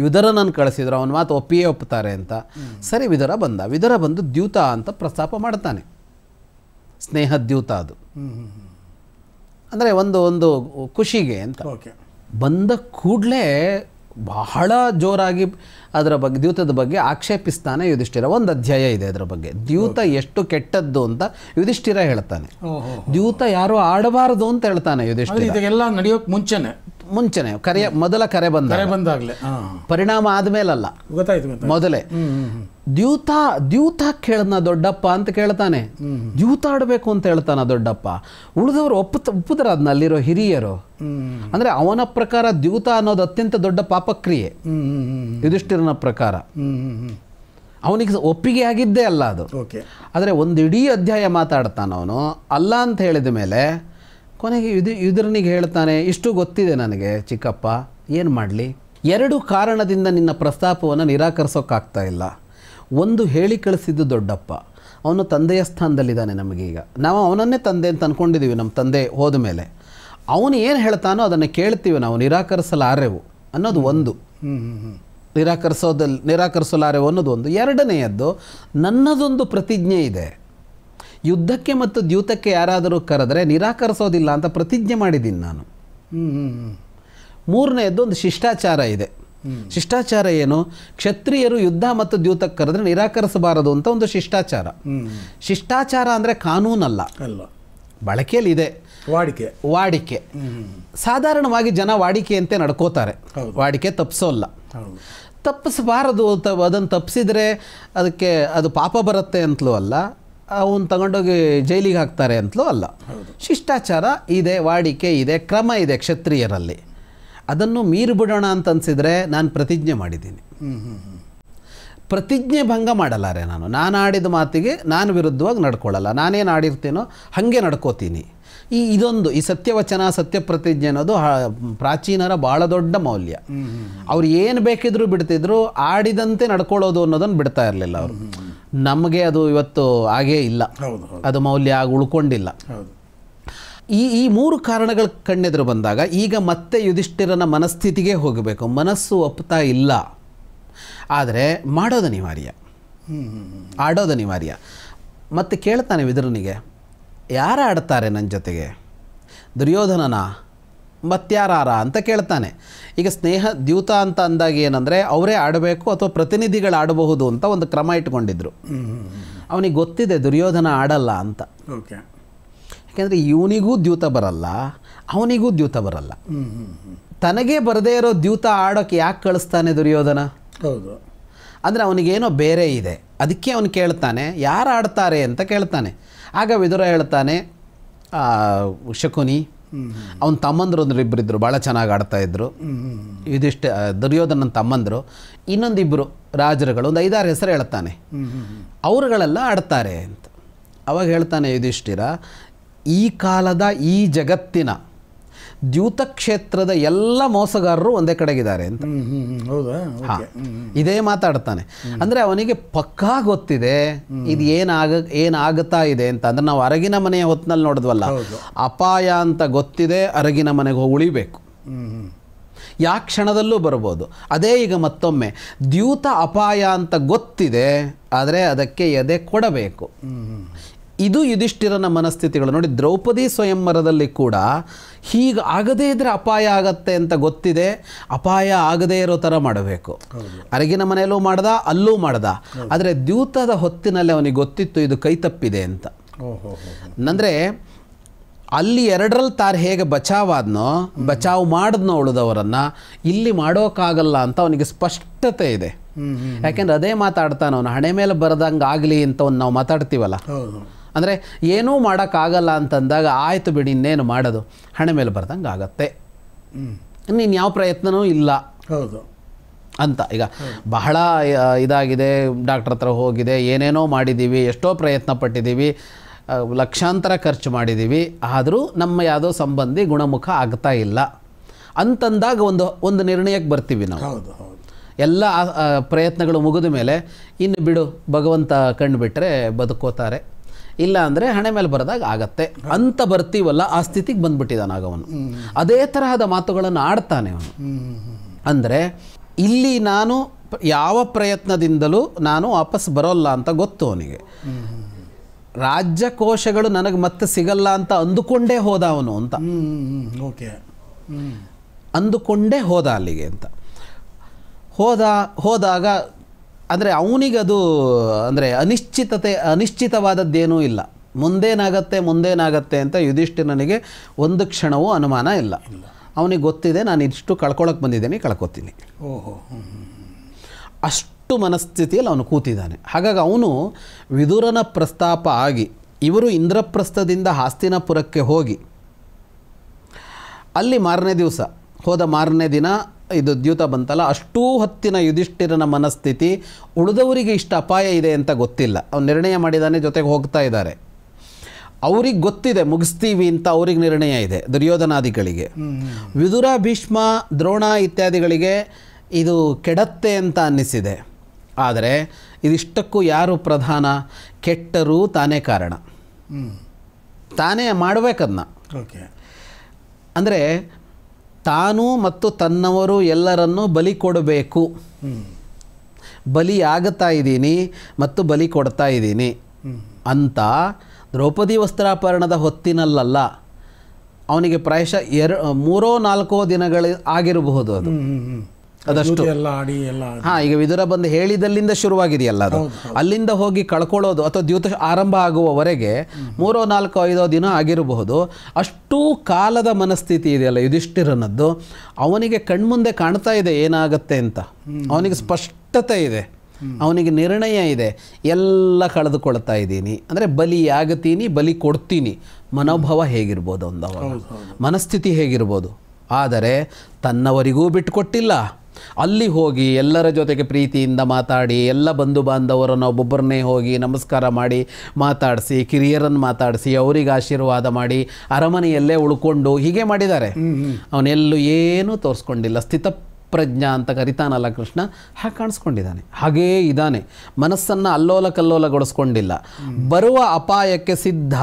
ವಿದುರನನ್ನು ಕಳಿಸಿದ್ರು, ಅವನ ಮಾತು ಒಪ್ಪಿಯೇ ಒಪ್ಪುತ್ತಾರೆ ಅಂತ. ಸರಿ, ವಿದುರ ಬಂದ. ವಿದುರ ಬಂದು ದ್ಯೂತ ಅಂತ ಪ್ರಸ್ತಾಪ ಮಾಡ್ತಾನೆ. ಸ್ನೇಹದ್ಯೂತ ಅದು, ಅಂದರೆ ಒಂದು ಖುಷಿಗೆ ಅಂತ. ಬಂದ ಕೂಡಲೇ ಬಹಳ ಜೋರಾಗಿ ಅದರ ಬಗ್ಗೆ, ದ್ಯೂತದ ಬಗ್ಗೆ ಆಕ್ಷೇಪಿಸ್ತಾನೆ ಯುಧಿಷ್ಠಿರ. ಒಂದು ಅಧ್ಯಾಯ ಇದೆ ಅದರ ಬಗ್ಗೆ, ದ್ಯೂತ ಎಷ್ಟು ಕೆಟ್ಟದ್ದು ಅಂತ ಯುಧಿಷ್ಠಿರ ಹೇಳ್ತಾನೆ. ದ್ಯೂತ ಯಾರು ಆಡಬಾರದು ಅಂತ ಹೇಳ್ತಾನೆ ಯುಧಿಷ್ಠಿರ. ಇದೆಲ್ಲ ನಡೆಯೋಕೆ ಮುಂಚೆನೆ ಮೊದಲ ಕರೆ ಬಂದಾಗಲೇ, ಪರಿಣಾಮ ಆದ್ಮೇಲಲ್ಲ, ಮೊದಲೇ. ದ್ಯೂತ ಕೇಳದ್ನ ದೊಡ್ಡಪ್ಪ ಅಂತ ಕೇಳ್ತಾನೆ. ದ್ಯೂತ ಆಡಬೇಕು ಅಂತ ಹೇಳ್ತಾನ ದೊಡ್ಡಪ್ಪ. ಉಳಿದವರು ಒಪ್ಪುದ್ರ ಅದನ್ನ ಅಲ್ಲಿರೋ ಹಿರಿಯರು. ಅಂದ್ರೆ ಅವನ ಪ್ರಕಾರ ದ್ಯೂತ ಅನ್ನೋದು ಅತ್ಯಂತ ದೊಡ್ಡ ಪಾಪಕ್ರಿಯೆ. ಯುಧಿಷ್ಠಿರನ ಪ್ರಕಾರ ಅವನಿಗೆ ಒಪ್ಪಿಗೆ ಆಗಿದ್ದೇ ಅಲ್ಲ ಅದು. ಆದರೆ ಒಂದು ಇಡೀ ಅಧ್ಯಾಯ ಮಾತಾಡ್ತಾನ ಅವನು. ಅಲ್ಲ ಅಂತ ಹೇಳಿದ ಮೇಲೆ ಕೊನೆಗೆ ಯುಧಿರನಿಗೆ ಹೇಳ್ತಾನೆ, ಇಷ್ಟು ಗೊತ್ತಿದೆ ನನಗೆ ಚಿಕ್ಕಪ್ಪ, ಏನು ಮಾಡಲಿ, 2 ಕಾರಣದಿಂದ ನಿನ್ನ ಪ್ರಸ್ತಾಪವನ್ನು ನಿರಾಕರಿಸೋಕ್ಕಾಗ್ತಾ ಇಲ್ಲ. ಒಂದು, ಹೇಳಿ ಕಳಿಸಿದ್ದು ದೊಡ್ಡಪ್ಪ, ಅವನು ತಂದೆಯ ಸ್ಥಾನದಲ್ಲಿದ್ದಾನೆ ನಮಗೀಗ. ನಾವು ಅವನನ್ನೇ ತಂದೆ ಅಂತ ಅಂದ್ಕೊಂಡಿದ್ದೀವಿ. ನಮ್ಮ ತಂದೆ ಹೋದ ಮೇಲೆ ಅವನು ಏನು ಹೇಳ್ತಾನೋ ಅದನ್ನು ಕೇಳ್ತೀವಿ ನಾವು, ನಿರಾಕರಿಸಲಾರೆವು ಅನ್ನೋದು ಒಂದು. ನಿರಾಕರಿಸಲಾರೆವು ಅನ್ನೋದು ಒಂದು. ಎರಡನೆಯದ್ದು, ನನ್ನದೊಂದು ಪ್ರತಿಜ್ಞೆ ಇದೆ. ಯುದ್ಧಕ್ಕೆ ಮತ್ತು ದ್ಯೂತಕ್ಕೆ ಯಾರಾದರೂ ಕರೆದರೆ ನಿರಾಕರಿಸೋದಿಲ್ಲ ಅಂತ ಪ್ರತಿಜ್ಞೆ ಮಾಡಿದ್ದೀನಿ ನಾನು. ಮೂರನೆಯದ್ದು, ಒಂದು ಶಿಷ್ಟಾಚಾರ ಇದೆ. ಶಿಷ್ಟಾಚಾರ ಏನು? ಕ್ಷತ್ರಿಯರು ಯುದ್ಧ ಮತ್ತು ದ್ಯೂತಕ್ಕೆ ಕರೆದ್ರೆ ನಿರಾಕರಿಸಬಾರದು ಅಂತ ಒಂದು ಶಿಷ್ಟಾಚಾರ. ಶಿಷ್ಟಾಚಾರ ಅಂದರೆ ಕಾನೂನಲ್ಲ, ಬಳಕೆಯಲ್ಲಿದೆ. ವಾಡಿಕೆ. ಸಾಧಾರಣವಾಗಿ ಜನ ವಾಡಿಕೆಯಂತೆ ನಡ್ಕೋತಾರೆ, ವಾಡಿಕೆ ತಪ್ಪಿಸೋಲ್ಲ. ತಪ್ಪಿಸಬಾರದು, ಅದನ್ನು ತಪ್ಪಿಸಿದ್ರೆ ಅದಕ್ಕೆ ಅದು ಪಾಪ ಬರುತ್ತೆ ಅಂತಲೂ ಅಲ್ಲ, ಅವನು ತಗೊಂಡೋಗಿ ಜೈಲಿಗೆ ಹಾಕ್ತಾರೆ ಅಂತಲೂ ಅಲ್ಲ. ಶಿಷ್ಟಾಚಾರ ಇದೆ, ವಾಡಿಕೆ ಇದೆ, ಕ್ರಮ ಇದೆ ಕ್ಷತ್ರಿಯರಲ್ಲಿ. ಅದನ್ನು ಮೀರಿ ಬಿಡೋಣ ಅಂತ ಅನಿಸಿದರೆ ನಾನು ಪ್ರತಿಜ್ಞೆ ಮಾಡಿದ್ದೀನಿ. ಪ್ರತಿಜ್ಞೆ ಭಂಗ ಮಾಡಲಾರೆ. ನಾನು ಆಡಿದ ಮಾತಿಗೆ ನಾನು ವಿರುದ್ಧವಾಗಿ ನಡ್ಕೊಳ್ಳಲ್ಲ. ನಾನೇನು ಆಡಿರ್ತೀನೋ ಹಾಗೆ ನಡ್ಕೋತೀನಿ. ಇದೊಂದು ಈ ಸತ್ಯವಚನ, ಸತ್ಯ ಪ್ರತಿಜ್ಞೆ ಅನ್ನೋದು ಪ್ರಾಚೀನರ ಭಾಳ ದೊಡ್ಡ ಮೌಲ್ಯ. ಅವ್ರು ಏನು ಬೇಕಿದ್ರು ಬಿಡ್ತಿದ್ರು, ಆಡಿದಂತೆ ನಡ್ಕೊಳ್ಳೋದು ಅನ್ನೋದನ್ನು ಬಿಡ್ತಾ ಇರಲಿಲ್ಲ ಅವರು. ನಮಗೆ ಅದು ಇವತ್ತು ಹಾಗೇ ಇಲ್ಲ, ಅದು ಮೌಲ್ಯ ಆಗಿ ಉಳ್ಕೊಂಡಿಲ್ಲ. ಈ ಮೂರು ಕಾರಣಗಳ ಕಣ್ಣೆದುರು ಬಂದಾಗ ಈಗ ಮತ್ತೆ ಯುಧಿಷ್ಠಿರನ ಮನಸ್ಥಿತಿಗೆ ಹೋಗಬೇಕು. ಮನಸ್ಸು ಒಪ್ತಾ ಇಲ್ಲ, ಆದರೆ ಮಾಡೋದು ಅನಿವಾರ್ಯ, ಆಡೋದು ಅನಿವಾರ್ಯ. ಮತ್ತೆ ಕೇಳ್ತಾನೆ ವಿದುರನಿಗೆ, ಯಾರು ಆಡ್ತಾರೆ ನನ್ನ ಜೊತೆಗೆ? ದುರ್ಯೋಧನನ ಮತ್ಯಾರಾರ ಅಂತ ಕೇಳ್ತಾನೆ. ಈಗ ಸ್ನೇಹ ದ್ಯೂತ ಅಂತ ಅಂದಾಗ ಏನಂದರೆ ಅವರೇ ಆಡಬೇಕು ಅಥವಾ ಪ್ರತಿನಿಧಿಗಳು ಆಡಬಹುದು ಅಂತ ಒಂದು ಕ್ರಮ ಇಟ್ಕೊಂಡಿದ್ರು. ಅವನಿಗೆ ಗೊತ್ತಿದೆ ದುರ್ಯೋಧನ ಆಡಲ್ಲ ಅಂತ. ಯಾಕೆಂದರೆ ಇವನಿಗೂ ದ್ಯೂತ ಬರಲ್ಲ, ಅವನಿಗೂ ದ್ಯೂತ ಬರಲ್ಲ. ತನಗೇ ಬರದೇ ಇರೋ ದ್ಯೂತ ಆಡೋಕ್ಕೆ ಯಾಕೆ ಕಳಿಸ್ತಾನೆ ದುರ್ಯೋಧನ? ಹೌದು, ಅಂದರೆ ಅವನಿಗೇನೋ ಬೇರೆ ಇದೆ. ಅದಕ್ಕೆ ಅವನು ಕೇಳ್ತಾನೆ, ಯಾರು ಆಡ್ತಾರೆ ಅಂತ ಕೇಳ್ತಾನೆ. ಆಗ ವಿದುರ ಹೇಳ್ತಾನೆ, ಶಕುನಿ, ಅವನ ತಮ್ಮಂದ್ರು ಇಬ್ಬರಿದ್ದರು, ಭಾಳ ಚೆನ್ನಾಗಿ ಆಡ್ತಾಯಿದ್ರು. ದುರ್ಯೋಧನನ ತಮ್ಮಂದರು, ಇನ್ನೊಂದಿಬ್ಬರು ರಾಜರುಗಳು, ಒಂದು 5-6 ಹೆಸರು ಹೇಳ್ತಾನೆ, ಅವರುಗಳೆಲ್ಲ ಆಡ್ತಾರೆ ಅಂತ. ಅವಾಗ ಹೇಳ್ತಾನೆ ಯುಧಿಷ್ಠಿರ, ಈ ಕಾಲದ ಈ ಜಗತ್ತಿನ ದ್ಯೂತ ಕ್ಷೇತ್ರದ ಎಲ್ಲ ಮೋಸಗಾರರು ಒಂದೇ ಕಡೆಗಿದ್ದಾರೆ ಅಂತ. ಇದೇ ಮಾತಾಡ್ತಾನೆ. ಅಂದರೆ ಅವನಿಗೆ ಪಕ್ಕಾ ಗೊತ್ತಿದೆ ಇದು ಏನಾಗುತ್ತಾ ಇದೆ ಅಂತ. ಅಂದರೆ ನಾವು ಅರಗಿನ ಮನೆಯ ಹೊತ್ತಿನಲ್ಲಿ ನೋಡಿದ್ವಲ್ಲ, ಅಪಾಯ ಅಂತ ಗೊತ್ತಿದೆ, ಅರಗಿನ ಮನೆಗೆ ಹೋಗಿ ಉಳಿಬೇಕು, ಯಾ ಕ್ಷಣದಲ್ಲೂ ಬರ್ಬೋದು. ಅದೇ ಈಗ ಮತ್ತೊಮ್ಮೆ ದ್ಯೂತ ಅಪಾಯ ಅಂತ ಗೊತ್ತಿದೆ, ಆದರೆ ಅದಕ್ಕೆ ಎದೆ ಕೊಡಬೇಕು. ಇದು ಯುಧಿಷ್ಠಿರನ ಮನಸ್ಥಿತಿಗಳು. ನೋಡಿ, ದ್ರೌಪದಿ ಸ್ವಯಂವರದಲ್ಲಿ ಕೂಡ ಹೀಗೆ ಆಗದೇ ಇದ್ದರೆ ಅಪಾಯ ಆಗತ್ತೆ ಅಂತ ಗೊತ್ತಿದೆ, ಅಪಾಯ ಆಗದೇ ಇರೋ ಥರ ಮಾಡಬೇಕು. ಅರಗಿನ ಮನೆಯಲ್ಲೂ ಮಾಡ್ದ, ಅಲ್ಲೂ ಮಾಡ್ದ. ಆದರೆ ದ್ಯೂತದ ಹೊತ್ತಿನಲ್ಲಿ ಅವನಿಗೆ ಗೊತ್ತಿತ್ತು ಇದು ಕೈ ತಪ್ಪಿದೆ ಅಂತ. ಅಂದರೆ ಅಲ್ಲಿ 2ರಲ್ಲಿ ತಾನು ಹೇಗೆ ಬಚಾವ್ ಮಾಡಿದ್ನೋ ಉಳಿದವರನ್ನು, ಇಲ್ಲಿ ಮಾಡೋಕ್ಕಾಗಲ್ಲ ಅಂತ ಅವನಿಗೆ ಸ್ಪಷ್ಟತೆ ಇದೆ. ಯಾಕೆಂದ್ರೆ ಅದೇ ಮಾತಾಡ್ತಾನೆ ಅವನು, ಹಣೆ ಮೇಲೆ ಬರದಂಗೆ ಆಗಲಿ ಅಂತ ಒಂದು ನಾವು ಮಾತಾಡ್ತೀವಲ್ಲ. ಅಂದರೆ ಏನೂ ಮಾಡೋಕ್ಕಾಗಲ್ಲ ಅಂತಂದಾಗ ಆಯಿತು ಬಿಡಿ, ಇನ್ನೇನು ಮಾಡೋದು, ಹಣೆ ಮೇಲೆ ಬರ್ದಂಗೆ ಆಗತ್ತೆ, ನೀನು ಯಾವ ಪ್ರಯತ್ನವೂ ಇಲ್ಲ ಅಂತ. ಈಗ ಬಹಳ ಇದಾಗಿದೆ, ಡಾಕ್ಟ್ರ್ ಹತ್ರ ಹೋಗಿದೆ, ಏನೇನೋ ಮಾಡಿದ್ದೀವಿ, ಎಷ್ಟೋ ಪ್ರಯತ್ನ ಪಟ್ಟಿದ್ದೀವಿ, ಲಕ್ಷಾಂತರ ಖರ್ಚು ಮಾಡಿದ್ದೀವಿ, ಆದರೂ ನಮ್ಮ ಯಾವುದೋ ಸಂಬಂಧಿ ಗುಣಮುಖ ಆಗ್ತಾ ಇಲ್ಲ ಅಂತಂದಾಗ ಒಂದು ನಿರ್ಣಯಕ್ಕೆ ಬರ್ತೀವಿ ನಾವು. ಎಲ್ಲ ಪ್ರಯತ್ನಗಳು ಮುಗಿದ ಮೇಲೆ ಇನ್ನು ಬಿಡು, ಭಗವಂತ ಕಣ್ಣು ಬಿಟ್ಟರೆ ಬದುಕೋತಾರೆ, ಇಲ್ಲ ಅಂದರೆ ಹಣೆ ಮೇಲೆ ಬರೆದಾಗ ಆಗತ್ತೆ ಅಂತ ಬರ್ತೀವಲ್ಲ, ಆ ಸ್ಥಿತಿಗೆ ಬಂದ್ಬಿಟ್ಟಿದ್ದಾನಾಗ ಅವನು. ಅದೇ ತರಹದ ಮಾತುಗಳನ್ನು ಆಡ್ತಾನೆ ಅವನು. ಅಂದರೆ ಇಲ್ಲಿ ನಾನು ಯಾವ ಪ್ರಯತ್ನದಿಂದಲೂ ನಾನು ವಾಪಸ್ ಬರೋಲ್ಲ ಅಂತ ಗೊತ್ತು ಅವನಿಗೆ. ರಾಜ್ಯಕೋಶಗಳು ನನಗೆ ಮತ್ತೆ ಸಿಗಲ್ಲ ಅಂತ ಅಂದುಕೊಂಡೇ ಹೋದ ಅವನು ಅಂತ. ಅಂದುಕೊಂಡೇ ಹೋದ ಅಲ್ಲಿಗೆ ಅಂತ. ಹೋದಾಗ ಅಂದರೆ ಅವನಿಗದು ಅಂದರೆ ಅನಿಶ್ಚಿತವಾದದ್ದೇನೂ ಇಲ್ಲ. ಮುಂದೇನಾಗತ್ತೆ ಅಂತ ಯುಧಿಷ್ಠಿರನಿಗೆ ಒಂದು ಕ್ಷಣವೂ ಅನುಮಾನ ಇಲ್ಲ. ಅವನಿಗೆ ಗೊತ್ತಿದೆ, ನಾನು ಇಷ್ಟು ಕಳ್ಕೊಳಕ್ಕೆ ಬಂದಿದ್ದೇನೆ, ಕಳ್ಕೊತೀನಿ. ಅಷ್ಟು ಮನಸ್ಥಿತಿಯಲ್ಲಿ ಅವನು ಕೂತಿದ್ದಾನೆ. ಹಾಗಾಗಿ ಅವನು ವಿದುರನ ಪ್ರಸ್ತಾಪ ಆಗಿ ಇವರು ಇಂದ್ರಪ್ರಸ್ಥದಿಂದ ಹಾಸ್ತಿನಾಪುರಕ್ಕೆ ಹೋಗಿ ಅಲ್ಲಿ ಮಾರನೇ ದಿನ ಇದು ದ್ಯೂತ ಬಂತಲ್ಲ, ಅಷ್ಟೂ ಹೊತ್ತಿನ ಯುಧಿಷ್ಠಿರನ ಮನಸ್ಥಿತಿ ಉಳಿದವರಿಗೆ ಇಷ್ಟು ಅಪಾಯ ಇದೆ ಅಂತ ಗೊತ್ತಿಲ್ಲ. ಅವನು ನಿರ್ಣಯ ಮಾಡಿದ್ದಾನೆ, ಜೊತೆಗೆ ಹೋಗ್ತಾ ಇದ್ದಾರೆ. ಅವ್ರಿಗೆ ಗೊತ್ತಿದೆ ಮುಗಿಸ್ತೀವಿ ಅಂತ, ಅವ್ರಿಗೆ ನಿರ್ಣಯ ಇದೆ ದುರ್ಯೋಧನಾದಿಗಳಿಗೆ. ವಿದುರ, ಭೀಷ್ಮ, ದ್ರೋಣ ಇತ್ಯಾದಿಗಳಿಗೆ ಇದು ಕೆಡತ್ತೆ ಅಂತ ಅನ್ನಿಸಿದೆ. ಆದರೆ ಇದಿಷ್ಟಕ್ಕೂ ಯಾರು ಪ್ರಧಾನ? ಕೆಟ್ಟರೂ ತಾನೇ ಕಾರಣ, ತಾನೇ ಮಾಡಬೇಕದನ್ನ. ಅಂದರೆ ತಾನು ಮತ್ತು ತನ್ನವರು ಎಲ್ಲರನ್ನೂ ಬಲಿ ಕೊಡಬೇಕು. ಬಲಿ ಆಗುತ್ತಾ ಇದ್ದೀನಿ ಮತ್ತು ಬಲಿ ಕೊಡ್ತಾ ಇದ್ದೀನಿ ಅಂತ ದ್ರೌಪದಿ ವಸ್ತ್ರಾಪರಣದ ಹೊತ್ತಿನಲ್ಲ, ಅವನಿಗೆ ಪ್ರಾಯಶಃ 3-4 ದಿನಗಳು ಆಗಿರಬಹುದು ಅದು. ಅದಷ್ಟು ಎಲ್ಲ ಆಡಿ ಎಲ್ಲ ಹಾಂ, ಈಗ ವಿದುರ ಬಂದು ಹೇಳಿದಲ್ಲಿಂದ ಶುರುವಾಗಿದೆಯಲ್ಲ ಅದು, ಅಲ್ಲಿಂದ ಹೋಗಿ ಕಳ್ಕೊಳ್ಳೋದು ಅಥವಾ ದ್ಯೂತ ಆರಂಭ ಆಗುವವರೆಗೆ 3, 4, 5 ದಿನ ಆಗಿರಬಹುದು. ಅಷ್ಟೂ ಕಾಲದ ಮನಸ್ಥಿತಿ ಇದೆಯಲ್ಲ ಯುಧಿಷ್ಠಿರನದ್ದು, ಅವನಿಗೆ ಕಣ್ಮುಂದೆ ಕಾಣ್ತಾ ಇದೆ ಏನಾಗತ್ತೆ ಅಂತ. ಅವನಿಗೆ ಸ್ಪಷ್ಟತೆ ಇದೆ, ಅವನಿಗೆ ನಿರ್ಣಯ ಇದೆ. ಎಲ್ಲ ಕಳೆದುಕೊಳ್ತಾ ಇದ್ದೀನಿ ಅಂದರೆ ಬಲಿ ಆಗ್ತೀನಿ, ಬಲಿ ಕೊಡ್ತೀನಿ. ಮನೋಭಾವ ಹೇಗಿರ್ಬೋದು ಅವಾಗ, ಮನಸ್ಥಿತಿ ಹೇಗಿರ್ಬೋದು. ಆದರೆ ತನ್ನವರಿಗೂ ಬಿಟ್ಟುಕೊಟ್ಟಿಲ್ಲ. ಅಲ್ಲಿ ಹೋಗಿ ಎಲ್ಲರ ಜೊತೆಗೆ ಪ್ರೀತಿಯಿಂದ ಮಾತಾಡಿ, ಎಲ್ಲ ಬಂಧು ಬಾಂಧವರನ್ನು ಒಬ್ಬೊಬ್ಬರನ್ನೇ ಹೋಗಿ ನಮಸ್ಕಾರ ಮಾಡಿ ಮಾತಾಡಿಸಿ, ಕಿರಿಯರನ್ನು ಮಾತಾಡಿಸಿ, ಅವರಿಗೆ ಆಶೀರ್ವಾದ ಮಾಡಿ ಅರಮನೆಯಲ್ಲೇ ಉಳ್ಕೊಂಡು ಹೀಗೆ ಮಾಡಿದ್ದಾರೆ. ಅವನೆಲ್ಲೂ ಏನೂ ತೋರಿಸ್ಕೊಂಡಿಲ್ಲ. ಸ್ಥಿತಪ್ರಜ್ಞ ಅಂತ ಕರಿತಾನಲ್ಲ ಕೃಷ್ಣ, ಹಾಗೆ ಕಾಣಿಸ್ಕೊಂಡಿದ್ದಾನೆ. ಹಾಗೇ ಇದ್ದಾನೆ. ಮನಸ್ಸನ್ನು ಅಲ್ಲೋಲ ಕಲ್ಲೋಲಗೊಳಿಸ್ಕೊಂಡಿಲ್ಲ. ಬರುವ ಅಪಾಯಕ್ಕೆ ಸಿದ್ಧ,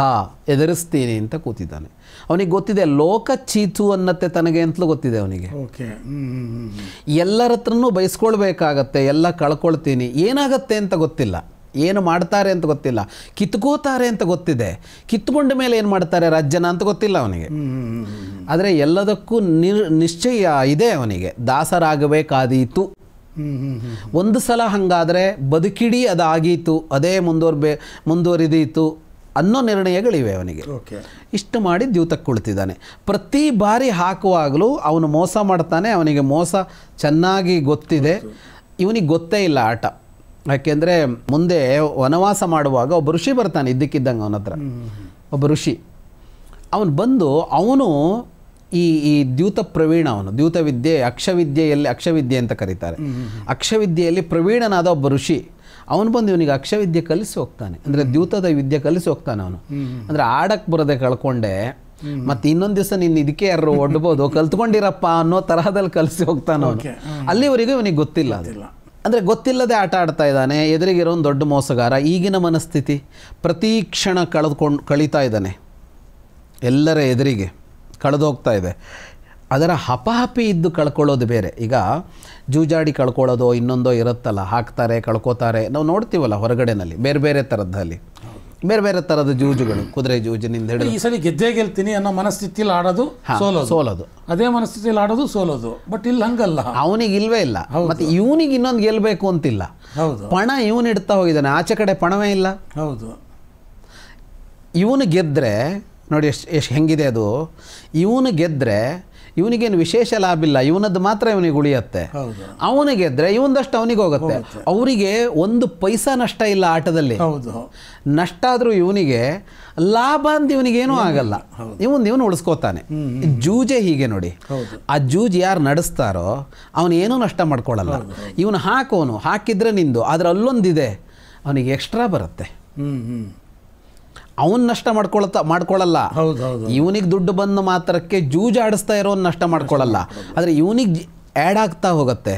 ಎದುರಿಸ್ತೀನಿ ಅಂತ ಕೂತಿದ್ದಾನೆ. ಅವನಿಗೆ ಗೊತ್ತಿದೆ ಲೋಕ ಚೀತು ಅನ್ನತ್ತೆ ತನಗೆ ಅಂತಲೂ ಗೊತ್ತಿದೆ ಅವನಿಗೆ. ಎಲ್ಲರ ಹತ್ರನೂ ಬಯಸ್ಕೊಳ್ಬೇಕಾಗತ್ತೆ, ಎಲ್ಲ ಕಳ್ಕೊಳ್ತೀನಿ. ಏನಾಗತ್ತೆ ಅಂತ ಗೊತ್ತಿಲ್ಲ, ಏನು ಮಾಡ್ತಾರೆ ಅಂತ ಗೊತ್ತಿಲ್ಲ, ಕಿತ್ಕೋತಾರೆ ಅಂತ ಗೊತ್ತಿದೆ. ಕಿತ್ಕೊಂಡ ಮೇಲೆ ಏನು ಮಾಡ್ತಾರೆ ರಾಜ್ಯನ ಅಂತ ಗೊತ್ತಿಲ್ಲ ಅವನಿಗೆ. ಆದರೆ ಎಲ್ಲದಕ್ಕೂ ನಿಶ್ಚಯ ಇದೆ ಅವನಿಗೆ, ದಾಸರಾಗಬೇಕಾದೀತು. ಒಂದು ಸಲ ಹಾಗಾದರೆ ಬದುಕಿಡೀ ಅದಾಗೀತು, ಅದೇ ಮುಂದುವರಿದೀತು ಅನ್ನೋ ನಿರ್ಣಯಗಳಿವೆ ಅವನಿಗೆ. ಇಷ್ಟು ಮಾಡಿ ದ್ಯೂತಕ್ಕೆ ಕುಳಿತಿದ್ದಾನೆ. ಪ್ರತಿ ಬಾರಿ ಹಾಕುವಾಗಲೂ ಅವನು ಮೋಸ ಮಾಡ್ತಾನೆ. ಅವನಿಗೆ ಮೋಸ ಚೆನ್ನಾಗಿ ಗೊತ್ತಿದೆ. ಇವನಿಗೆ ಗೊತ್ತೇ ಇಲ್ಲ ಆಟ. ಯಾಕೆಂದರೆ ಮುಂದೆ ವನವಾಸ ಮಾಡುವಾಗ ಒಬ್ಬ ಋಷಿ ಬರ್ತಾನೆ ಇದ್ದಕ್ಕಿದ್ದಂಗೆ ಅವನ ಹತ್ರ. ಒಬ್ಬ ಋಷಿ ಅವನು ಬಂದು, ಅವನು ಈ ದ್ಯೂತ ಪ್ರವೀಣ, ಅವನು ದ್ಯೂತ ವಿದ್ಯೆ ಅಕ್ಷವಿದ್ಯೆ ಅಂತ ಕರೀತಾರೆ. ಅಕ್ಷವಿದ್ಯೆಯಲ್ಲಿ ಪ್ರವೀಣನಾದ ಒಬ್ಬ ಋಷಿ. ಅವನು ಬಂದು ಇವನಿಗೆ ಅಕ್ಷವಿದ್ಯೆ ಕಲಿಸಿ ಹೋಗ್ತಾನೆ. ಅಂದರೆ ದ್ಯೂತದ ವಿದ್ಯೆ ಕಲಿಸಿ ಹೋಗ್ತಾನೆ ಅವನು. ಅಂದರೆ ಆಡಕ್ಕೆ ಬರದೆ ಕಳ್ಕೊಂಡೆ, ಮತ್ತು ಇನ್ನೊಂದು ದಿವಸ ನೀನು ಇದಕ್ಕೆ ಯಾರು ಒಡ್ಬೋದು, ಕಲ್ತ್ಕೊಂಡಿರಪ್ಪ ಅನ್ನೋ ತರಹದಲ್ಲಿ ಕಲಿಸಿ ಹೋಗ್ತಾನೆ ಅವನು. ಅಲ್ಲಿವರೆಗೂ ಇವನಿಗೆ ಗೊತ್ತಿಲ್ಲ ಅದು. ಅಂದರೆ ಗೊತ್ತಿಲ್ಲದೆ ಆಟ ಆಡ್ತಾ ಇದ್ದಾನೆ. ಎದುರಿಗಿರೋ ಒಂದು ದೊಡ್ಡ ಮೋಸಗಾರ. ಈಗಿನ ಮನಸ್ಥಿತಿ ಪ್ರತಿ ಕ್ಷಣ ಕಳೀತಾ ಇದ್ದಾನೆ, ಎಲ್ಲರ ಎದುರಿಗೆ ಕಳೆದು ಹೋಗ್ತಾ ಇದೆ. ಅದರ ಹಪಹಪಿ ಇದ್ದು ಕಳ್ಕೊಳ್ಳೋದು ಬೇರೆ. ಈಗ ಜೂಜಾಡಿ ಕಳ್ಕೊಳ್ಳೋದು ಇನ್ನೊಂದೋ ಇರುತ್ತಲ್ಲ, ಹಾಕ್ತಾರೆ ಕಳ್ಕೋತಾರೆ, ನಾವು ನೋಡ್ತೀವಲ್ಲ ಹೊರಗಡೆನಲ್ಲಿ ಬೇರೆ ಬೇರೆ ಥರದ್ದಲ್ಲಿ, ಬೇರೆ ಬೇರೆ ಥರದ ಜೂಜುಗಳು, ಕುದುರೆ ಜೂಜಿನಿಂದ ಹಿಡಿದು. ಈ ಸಲ ಗೆಲ್ತೀನಿ ಅನ್ನೋ ಮನಸ್ಥಿತಿಯಲ್ಲಿ ಆಡೋದು ಸೋಲೋದು, ಅದೇ ಮನಸ್ಥಿತಿಯಲ್ಲಿ ಆಡೋದು ಸೋಲೋದು. ಬಟ್ ಇಲ್ಲಿ ಹಂಗಲ್ಲ, ಅವನಿಗೆ ಇಲ್ವೇ ಇಲ್ಲ. ಮತ್ತು ಇವನಿಗೆ ಇನ್ನೊಂದು ಗೆಲ್ಲಬೇಕು ಅಂತಿಲ್ಲ. ಪಣ ಇವನು ಇಡ್ತಾ ಹೋಗಿದ್ದಾನೆ, ಆಚೆ ಕಡೆ ಪಣವೇ ಇಲ್ಲ. ಹೌದು, ಇವನು ಗೆದ್ದರೆ ನೋಡಿ ಎಷ್ಟು ಹೆಂಗಿದೆ ಅದು. ಇವನು ಗೆದ್ದರೆ ಇವನಿಗೇನು ವಿಶೇಷ ಲಾಭ ಇಲ್ಲ, ಇವನದ್ದು ಮಾತ್ರ ಇವನಿಗೆ ಉಳಿಯುತ್ತೆ. ಅವನು ಗೆದ್ದರೆ ಇವನದಷ್ಟು ಅವನಿಗೆ ಹೋಗುತ್ತೆ. ಅವರಿಗೆ ಒಂದು ಪೈಸಾ ನಷ್ಟ ಇಲ್ಲ ಆಟದಲ್ಲಿ. ನಷ್ಟ ಆದರೂ ಇವನಿಗೆ ಲಾಭ ಅಂತ ಇವನಿಗೇನೂ ಆಗಲ್ಲ. ಇವನು ಉಳಿಸ್ಕೋತಾನೆ. ಜೂಜೆ ಹೀಗೆ ನೋಡಿ. ಆ ಜೂಜ್ ಯಾರು ನಡೆಸ್ತಾರೋ ಅವನು ಏನೂ ನಷ್ಟ ಮಾಡ್ಕೊಳ್ಳಲ್ಲ. ಇವನು ಹಾಕಿದ್ರೆ ನಿಂದು, ಆದರೆ ಅಲ್ಲೊಂದಿದೆ, ಅವನಿಗೆ ಎಕ್ಸ್ಟ್ರಾ ಬರುತ್ತೆ. ಅವನು ನಷ್ಟ ಮಾಡ್ಕೊಳ್ಳಲ್ಲ. ಇವನಿಗೆ ದುಡ್ಡು ಬಂದ ಮಾತ್ರಕ್ಕೆ ಜೂಜಾಡಿಸ್ತಾ ಇರೋನು ನಷ್ಟ ಮಾಡ್ಕೊಳ್ಳಲ್ಲ, ಆದರೆ ಇವನಿಗೆ ಆ್ಯಡ್ ಆಗ್ತಾ ಹೋಗುತ್ತೆ.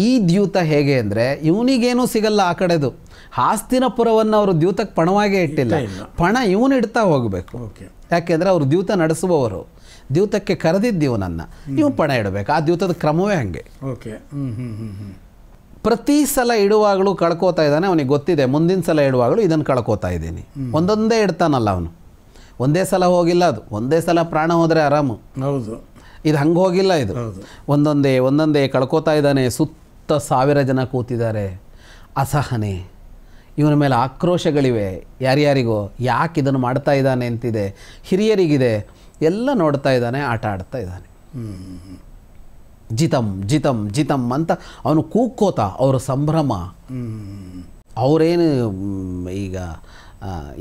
ಈ ದ್ಯೂತ ಹೇಗೆ ಅಂದರೆ ಇವನಿಗೇನೂ ಸಿಗಲ್ಲ ಆ ಕಡೆದು. ಹಾಸ್ತಿನಪುರವನ್ನು ಅವರು ದ್ಯೂತಕ್ಕೆ ಪಣವಾಗೇ ಇಟ್ಟಿಲ್ಲ, ಪಣ ಇವನು ಇಡ್ತಾ ಹೋಗಬೇಕು. ಯಾಕೆಂದರೆ ಅವರು ದ್ಯೂತ ನಡೆಸುವವರು, ದ್ಯೂತಕ್ಕೆ ಕರೆದಿದ್ದು ಇವನನ್ನು, ಇವನು ಪಣ ಇಡಬೇಕು. ಆ ದ್ಯೂತದ ಕ್ರಮವೇ ಹಾಗೆ. ಪ್ರತಿ ಸಲ ಇಡುವಾಗಲೂ ಕಳ್ಕೋತಾ ಇದ್ದಾನೆ. ಅವನಿಗೆ ಗೊತ್ತಿದೆ ಮುಂದಿನ ಸಲ ಇಡುವಾಗಲೂ ಇದನ್ನು ಕಳ್ಕೋತಾ ಇದ್ದೀನಿ. ಒಂದೊಂದೇ ಇಡ್ತಾನಲ್ಲ ಅವನು, ಒಂದೇ ಸಲ ಹೋಗಿಲ್ಲ ಅದು. ಒಂದೇ ಸಲ ಪ್ರಾಣ ಹೋದರೆ ಆರಾಮು. ಹೌದು, ಇದು ಹಂಗೆ ಹೋಗಿಲ್ಲ. ಇದು ಒಂದೊಂದೇ ಕಳ್ಕೋತಾ ಇದ್ದಾನೆ. ಸುತ್ತ 1000 ಜನ ಕೂತಿದ್ದಾರೆ. ಅಸಹನೆ, ಇವನ ಮೇಲೆ ಆಕ್ರೋಶಗಳಿವೆ. ಯಾರ್ಯಾರಿಗೋ ಯಾಕೆ ಇದನ್ನು ಮಾಡ್ತಾ ಇದ್ದಾನೆ ಅಂತಿದೆ, ಹಿರಿಯರಿಗಿದೆ. ಎಲ್ಲ ನೋಡ್ತಾ ಇದ್ದಾನೆ, ಆಟ ಆಡ್ತಾ ಇದ್ದಾನೆ. ಜಿತಂ ಜಿತಂ ಜಿತಂ ಅಂತ ಅವನು ಕೂಕ್ಕೋತ, ಅವರ ಸಂಭ್ರಮ. ಅವರೇನು ಈಗ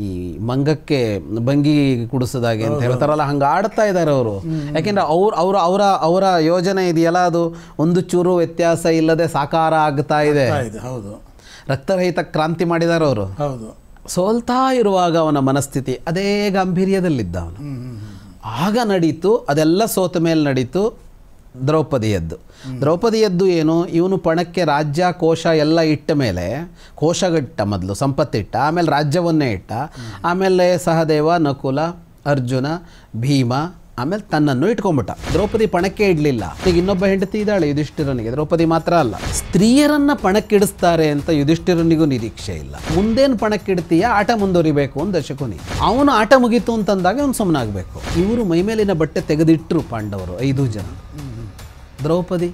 ಈ ಮಂಗಕ್ಕೆ ಭಂಗಿ ಕುಡಿಸೋದಾಗೆ ಅಂತ ಹೇಳ್ತಾರಲ್ಲ, ಹಂಗೆ ಆಡ್ತಾ ಇದ್ದಾರೆ ಅವರು. ಯಾಕೆಂದರೆ ಅವರ ಯೋಜನೆ ಇದೆಯಲ್ಲ, ಅದು ಒಂದು ಚೂರು ವ್ಯತ್ಯಾಸ ಇಲ್ಲದೆ ಸಾಕಾರ ಆಗ್ತಾ ಇದೆ. ರಕ್ತರಹಿತ ಕ್ರಾಂತಿ ಮಾಡಿದ್ದಾರೆ ಅವರು. ಸೋಲ್ತಾ ಇರುವಾಗ ಅವನ ಮನಸ್ಥಿತಿ ಅದೇ ಗಾಂಭೀರ್ಯದಲ್ಲಿದ್ದ ಅವನು. ಆಗ ನಡೀತು, ಅದೆಲ್ಲ ಸೋತ ಮೇಲೆ ನಡೀತು ದ್ರೌಪದಿಯದ್ದು ಏನು, ಇವನು ಪಣಕ್ಕೆ ರಾಜ್ಯ ಕೋಶ ಎಲ್ಲ ಇಟ್ಟ ಮೇಲೆ, ಕೋಶಗಿಟ್ಟ, ಮೊದಲು ಸಂಪತ್ತಿಟ್ಟ, ಆಮೇಲೆ ರಾಜ್ಯವನ್ನೇ ಇಟ್ಟ, ಆಮೇಲೆ ಸಹದೇವ, ನಕುಲ, ಅರ್ಜುನ, ಭೀಮ, ಆಮೇಲೆ ತನ್ನನ್ನು ಇಟ್ಕೊಂಡ್ಬಿಟ್ಟ. ದ್ರೌಪದಿ ಪಣಕ್ಕೆ ಇಡಲಿಲ್ಲ. ಈಗ ಇನ್ನೊಬ್ಬ ಹೆಂಡತಿ ಇದ್ದಾಳೆ ಯುಧಿಷ್ಠಿರನಿಗೆ. ದ್ರೌಪದಿ ಮಾತ್ರ ಅಲ್ಲ, ಸ್ತ್ರೀಯರನ್ನ ಪಣಕ್ಕಿಡಿಸ್ತಾರೆ ಅಂತ ಯುಧಿಷ್ಠಿರನಿಗೂ ನಿರೀಕ್ಷೆ ಇಲ್ಲ. ಮುಂದೇನು ಪಣಕ್ಕಿಡ್ತೀಯ, ಆಟ ಮುಂದುವರಿಬೇಕು ಅಂತ ದಶಕುನಿ. ಅವನು ಆಟ ಮುಗೀತು ಅಂತಂದಾಗ ಅವನು ಸುಮ್ಮನಾಗಬೇಕು. ಇವರು ಮೈಮೇಲಿನ ಬಟ್ಟೆ ತೆಗೆದಿಟ್ಟರು ಪಾಂಡವರು 5 ಜನ. ದ್ರೌಪದಿ